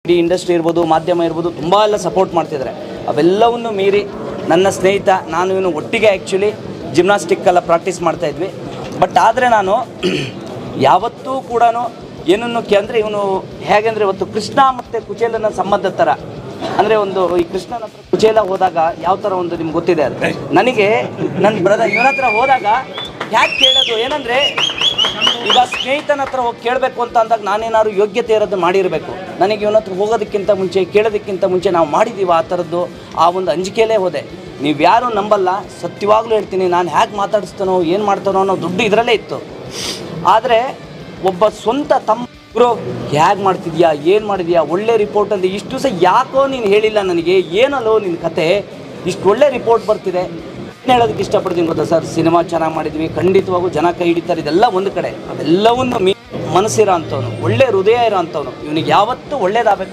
ಇಡೀ ಇಂಡಸ್ಟ್ರಿ ಇರ್ಬೋದು, ಮಾಧ್ಯಮ ಇರ್ಬೋದು, ತುಂಬ ಎಲ್ಲ ಸಪೋರ್ಟ್ ಮಾಡ್ತಿದ್ದಾರೆ. ಅವೆಲ್ಲವನ್ನು ಮೀರಿ ನನ್ನ ಸ್ನೇಹಿತ ನಾನು ಇವನು ಒಟ್ಟಿಗೆ ಆ್ಯಕ್ಚುಲಿ ಜಿಮ್ನಾಸ್ಟಿಕ್ಕೆಲ್ಲ ಪ್ರಾಕ್ಟೀಸ್ ಮಾಡ್ತಾಯಿದ್ವಿ. ಬಟ್ ಆದರೆ ನಾನು ಯಾವತ್ತೂ ಕೂಡ ಏನನ್ನು ಅಂದರೆ ಇವನು ಹೇಗೆಂದರೆ ಇವತ್ತು ಕೃಷ್ಣ ಮತ್ತು ಕುಚೇಲನ ಸಂಬಂಧದ ಥರ. ಅಂದರೆ ಒಂದು ಈ ಕೃಷ್ಣನ ಹತ್ರ ಕುಚೇಲ ಹೋದಾಗ ಯಾವ ಥರ ಒಂದು ನಿಮ್ಗೆ ಗೊತ್ತಿದೆ ಅದು. ನನಗೆ ನನ್ನ ಬ್ರದರ್ ಇವನ ಹತ್ರ ಹೋದಾಗ ಯಾಕೆ ಕೇಳೋದು ಏನಂದರೆ, ಈಗ ಸ್ನೇಹಿತನ ಹತ್ರ ಹೋಗಿ ಕೇಳಬೇಕು ಅಂತ ಅಂದಾಗ ನಾನೇನಾದ್ರು ಯೋಗ್ಯತೆ ಇರೋದು ಮಾಡಿರಬೇಕು. ನನಗೆ ಇವನ ಹತ್ರ ಹೋಗೋದಕ್ಕಿಂತ ಮುಂಚೆ, ಕೇಳೋದಕ್ಕಿಂತ ಮುಂಚೆ ನಾವು ಮಾಡಿದ್ದೀವಿ ಆ ಥರದ್ದು, ಆ ಒಂದು ಅಂಜಿಕೆಯಲ್ಲೇ ಹೋದೆ. ನೀವು ಯಾರೂ ನಂಬಲ್ಲ, ಸತ್ಯವಾಗ್ಲೂ ಹೇಳ್ತೀನಿ. ನಾನು ಹೇಗೆ ಮಾತಾಡಿಸ್ತಾನೋ ಏನು ಮಾಡ್ತಾನೋ ಅನ್ನೋ ದುಡ್ಡು ಇದರಲ್ಲೇ ಇತ್ತು. ಆದರೆ ಒಬ್ಬ ಸ್ವಂತ ತಮ್ಮ ಗುರು ಹೇಗೆ ಮಾಡ್ತಿದ್ಯಾ, ಏನು ಮಾಡಿದ್ಯಾ, ಒಳ್ಳೆ ರಿಪೋರ್ಟ್ ಅಂತ ಇಷ್ಟು ದಿವಸ ಯಾಕೋ ನೀನು ಹೇಳಿಲ್ಲ ನನಗೆ, ಏನಲ್ಲೋ ನಿನ್ನ ಕತೆ, ಇಷ್ಟು ಒಳ್ಳೆ ರಿಪೋರ್ಟ್ ಬರ್ತಿದೆ. ಏನು ಹೇಳೋದಕ್ಕೆ ಇಷ್ಟಪಡ್ತೀನಿ ಗೊತ್ತಾ ಸರ್, ಸಿನಿಮಾ ಚೆನ್ನಾಗಿ ಮಾಡಿದ್ವಿ, ಖಂಡಿತವಾಗೂ ಜನ ಕೈ ಹಿಡಿತಾರೆ, ಇದೆಲ್ಲ ಒಂದು ಕಡೆ. ಅದೆಲ್ಲವನ್ನು ಮನಸ್ಸಿರೋ ಅಂಥವನು, ಒಳ್ಳೆ ಹೃದಯ ಇರೋ ಅಂಥವನು, ಇವನಿಗೆ ಯಾವತ್ತೂ ಒಳ್ಳೇದಾಗಬೇಕು.